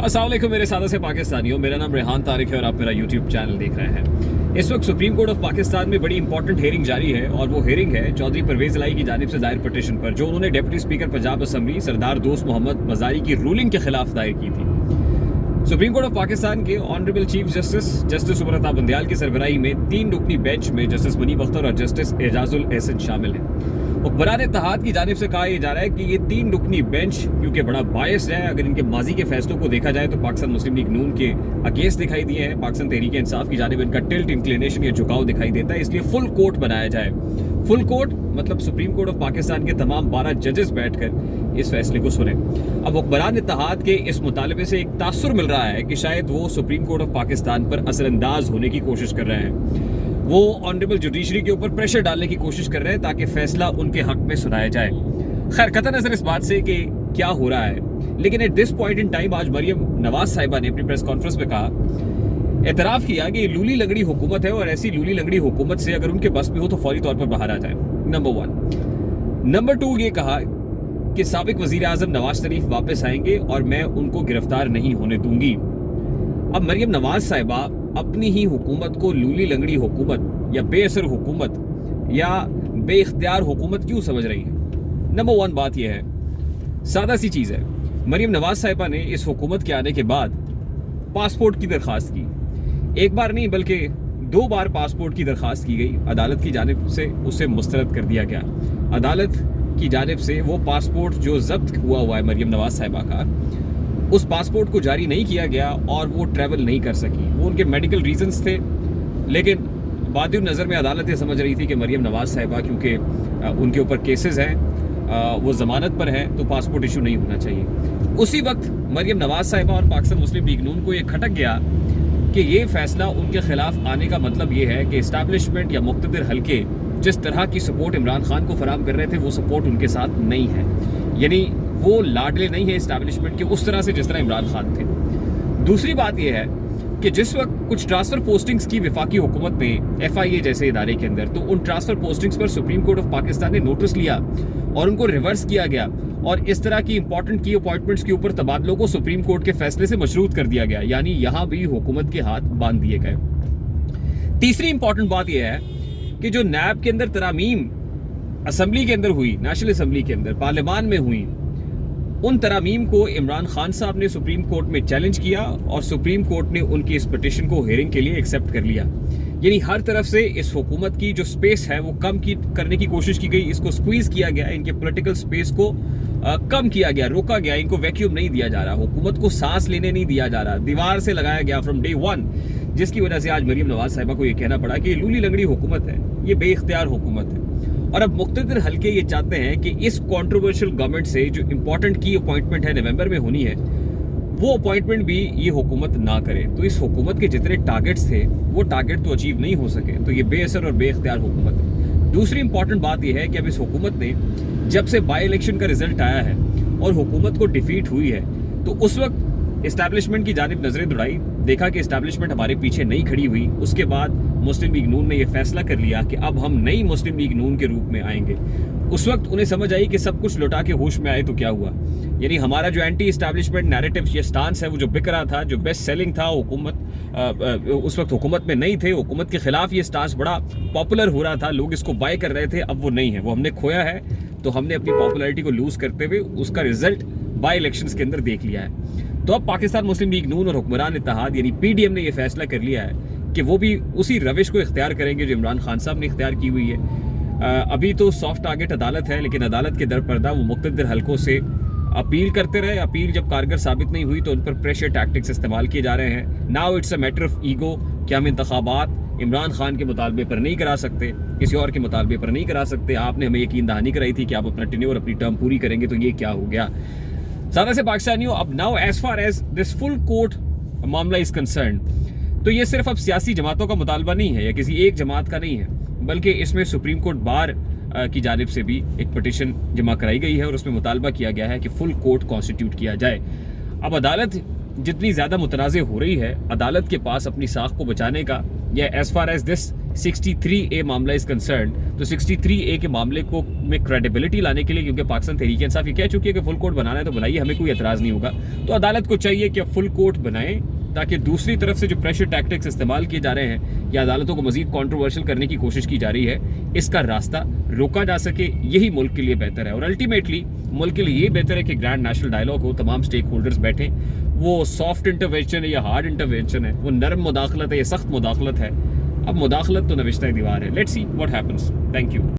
अस्सलाम वालेकुम मेरे सादा से पाकिस्तानियों, मेरा नाम रेहान तारिक है और आप मेरा यूट्यूब चैनल देख रहे हैं। इस वक्त सुप्रीम कोर्ट ऑफ पाकिस्तान में बड़ी इंपॉर्टेंट हेयरिंग जारी है और वो हेयरिंग है चौधरी परवेज इलाही की जानिब से दायर पटिशन पर, जो उन्होंने डिप्टी स्पीकर पंजाब असम्बली सरदार दोस्त मोहम्मद मजारी की रूलिंग के खिलाफ दायर की थी। सुप्रीम कोर्ट ऑफ पाकिस्तान के honourable chief justice Umar Ata Bandial की सरबराही में 3 रुकनी बेंच में जस्टिस मुनीब अख्तर और जस्टिस एजाजुल एहसन शामिल हैं। हुक्मरान इत्तेहाद की जानिब से कहा यह जा रहा है कि ये 3 रुकनी बेंच क्योंकि बड़ा बायस है, अगर इनके माजी के फैसलों को देखा जाए तो पाकिस्तान मुस्लिम लीग नून के अगेंस्ट दिखाई दिए हैं, पाकिस्तान तहरीक इंसाफ की जानिब इनका टिल्ट इंक्लिनेशन या झुकाव दिखाई देता है, इसलिए फुल कोर्ट बनाया जाए। फुल कोर्ट मतलब सुप्रीम कोर्ट ऑफ पाकिस्तान के तमाम 12 जजेस बैठकर इस फैसले को सुने। अब हुक्मरान इत्तेहाद के इस मुतालबे से एक तासुर मिल रहा है कि शायद वो सुप्रीम कोर्ट ऑफ पाकिस्तान पर असरअंदाज होने की कोशिश कर रहे हैं, वो ऑनरेबल जुडिशरी के ऊपर प्रेशर डालने की कोशिश कर रहे हैं ताकि फैसला उनके हक में सुनाया जाए। खैर कतई नजर इस बात से कि क्या हो रहा है, लेकिन at this point in time आज मरियम नवाज साहिबा ने अपनी प्रेस कॉन्फ्रेंस में कहा, एतराफ़ किया कि लूली लंगड़ी हुकूमत है और ऐसी लूली लंगड़ी हुकूमत से अगर उनके बस में हो तो फौरी तौर पर बाहर आ जाए। नंबर 1। नंबर 2 ये कहा कि साबिक वज़ीर आज़म नवाज शरीफ वापस आएंगे और मैं उनको गिरफ्तार नहीं होने दूंगी। अब मरियम नवाज साहिबा अपनी ही हुकूमत को लूली लंगड़ी हुकूमत या बेअसर हुकूमत या बेइख्तियार हुकूमत क्यों समझ रही है? नंबर 1 बात यह है, सादा सी चीज़ है, मरियम नवाज साहिबा ने इस हुकूमत के आने के बाद पासपोर्ट की दरख्वास्त की। एक बार नहीं बल्कि 2 बार पासपोर्ट की दरख्वास्त की गई, अदालत की जानिब से उसे मुस्तरद कर दिया गया। अदालत की जानिब से वो पासपोर्ट जो जब्त हुआ है मरियम नवाज साहिबा का, उस पासपोर्ट को जारी नहीं किया गया और वो ट्रैवल नहीं कर सकी। वो उनके मेडिकल रीजंस थे, लेकिन बाद नज़र में अदालत ये समझ रही थी कि मरियम नवाज साहिबा क्योंकि उनके ऊपर केसेस हैं, वो ज़मानत पर हैं, तो पासपोर्ट इशू नहीं होना चाहिए। उसी वक्त मरियम नवाज साहिबा और पाकिस्तान मुस्लिम लीग नून को ये खटक गया कि ये फैसला उनके खिलाफ आने का मतलब ये है कि इस्टेब्लिशमेंट या मुक़्तदिर हल्के जिस तरह की सपोर्ट इमरान खान को फराहम कर रहे थे वो सपोर्ट उनके साथ नहीं है, यानी वो लाडले नहीं है इस्टेब्लिशमेंट के उस तरह से जिस तरह इमरान खान थे। दूसरी बात यह है कि जिस वक्त कुछ ट्रांसफ़र पोस्टिंग्स की वफाकी हुकूमत ने FIA जैसे इदारे के अंदर, तो उन ट्रांसफ़र पोस्टिंग्स पर सुप्रीम कोर्ट ऑफ पाकिस्तान ने नोटिस लिया और उनको रिवर्स किया गया और इस तरह की इंपॉर्टेंट की अपॉइंटमेंट्स के ऊपर तबादलों को सुप्रीम कोर्ट के फैसले से मशरूत कर दिया गया, यानी यहाँ भी हुकूमत के हाथ बांध दिए गए। तीसरी इंपॉर्टेंट बात यह है कि जो नैब के अंदर तरामीम असम्बली के अंदर हुई, नेशनल असम्बली के अंदर पार्लियामान में हुई, उन तरामीम को इमरान खान साहब ने सुप्रीम कोर्ट में चैलेंज किया और सुप्रीम कोर्ट ने उनकी इस पिटिशन को हेयरिंग के लिए एक्सेप्ट कर लिया। यानी हर तरफ से इस हुकूमत की जो स्पेस है वो कम करने की कोशिश की गई, इसको स्क्वीज किया गया, इनके पॉलिटिकल स्पेस को कम किया गया, रोका गया, इनको वैक्यूम नहीं दिया जा रहा, हुकूमत को सांस लेने नहीं दिया जा रहा, दीवार से लगाया गया फ्रॉम डे 1, जिसकी वजह से आज मरियम नवाज साहिबा को ये कहना पड़ा कि ये लूली लंगड़ी हुकूमत है, ये बेइख्तियार हुकूमत है। और अब मुक़्तदिर हल्के ये चाहते हैं कि इस कंट्रोवर्शियल गवर्नमेंट से जो इंपॉर्टेंट की अपॉइंटमेंट है नवंबर में होनी है, वो अपॉइंटमेंट भी ये हुकूमत ना करे, तो इस हुकूमत के जितने टारगेट्स थे वो टारगेट तो अचीव नहीं हो सके, तो ये बेअसर और बेइख्तियार हुकूमत है। दूसरी इंपॉर्टेंट बात यह है कि अब इस हुकूमत ने जब से बाई इलेक्शन का रिजल्ट आया है और हुकूमत को डिफीट हुई है, तो उस वक्त इस्टेब्लिशमेंट की जानिब नजरें दौड़ाई, देखा कि इस्टेब्लिशमेंट हमारे पीछे नहीं खड़ी हुई। उसके बाद मुस्लिम लीग नून ने यह फैसला कर लिया कि अब हम नई मुस्लिम लीग नून के रूप में आएंगे। उस वक्त उन्हें समझ आई कि सब कुछ लौटा के होश में आए तो क्या हुआ, यानी हमारा जो एंटी इस्टेब्लिशमेंट नैरेटिव ये स्टांस है वो जो बिक रहा था, जो बेस्ट सेलिंग था, हुकूमत उस वक्त हुकूमत में नहीं थे, हुकूमत के खिलाफ ये स्टांस बड़ा पॉपुलर हो रहा था, लोग इसको बाय कर रहे थे, अब वो नहीं है, वो हमने खोया है। तो हमने अपनी पॉपुलैरिटी को लूज करते हुए उसका रिजल्ट बाई इलेक्शंस के अंदर देख लिया है। तो अब पाकिस्तान मुस्लिम लीग नून और हुक्मरान इत्तेहाद यानी PDM ने यह फैसला कर लिया है कि वो भी उसी रविश को इख्तियार करेंगे जो इमरान खान साहब ने इख्तियार की हुई है। अभी तो सॉफ्ट टारगेट अदालत है, लेकिन अदालत के दर पर्दा वो मुक़्तदिर हल्कों से अपील करते रहे, अपील जब कारगर साबित नहीं हुई तो उन पर प्रेशर टैक्टिक्स इस्तेमाल किए जा रहे हैं। Now it's a matter of ego कि हम इंतखाबात इमरान खान के मुतालबे पर नहीं करा सकते, किसी और के मुतालबे पर नहीं करा सकते। आपने हमें यकीन दहानी कराई थी कि आप अपना टेन्योर अपनी टर्म पूरी करेंगे, तो ये क्या हो गया? ज़्यादा से पाकिस्तानियों, अब now as far as this full court मामला इज कंसर्न, तो ये सिर्फ अब सियासी जमातों का मुतालबा नहीं है या किसी एक जमात का नहीं है, बल्कि इसमें सुप्रीम कोर्ट बार की जानिब से भी एक पिटिशन जमा कराई गई है और उसमें मुतालबा किया गया है कि फुल कोर्ट कॉन्स्टिट्यूट किया जाए। अब अदालत जितनी ज़्यादा मुतनाज़ हो रही है, अदालत के पास अपनी साख को बचाने का या as far as this 63A मामला इज कंसर्न, तो 63A के मामले को में क्रेडिबिलिटी लाने के लिए, क्योंकि पाकिस्तान तहरीक इंसाफ ये कह चुकी है कि फुल कोर्ट बनाना है तो बनाइए, हमें कोई एतराज़ नहीं होगा, तो अदालत को चाहिए कि फुल कोर्ट बनाएं, ताकि दूसरी तरफ से जो प्रेशर टैक्टिक्स इस्तेमाल किए जा रहे हैं या अदालतों को मजीद कॉन्ट्रोवर्शियल करने की कोशिश की जा रही है, इसका रास्ता रोका जा सके। यही मुल्क के लिए बेहतर है, और अल्टीमेटली मुल्क के लिए ये बेहतर है कि ग्रैंड नेशनल डायलॉग हो, तमाम स्टेक होल्डर्स बैठें। वो सॉफ्ट इंटरवेंशन है या हार्ड इंटरवेंशन है, वो नरम मुदाखलत है या सख्त मुदाखलत है, अब मुदाखलत तो नविश्ता दीवार है। Let's see what happens. Thank you.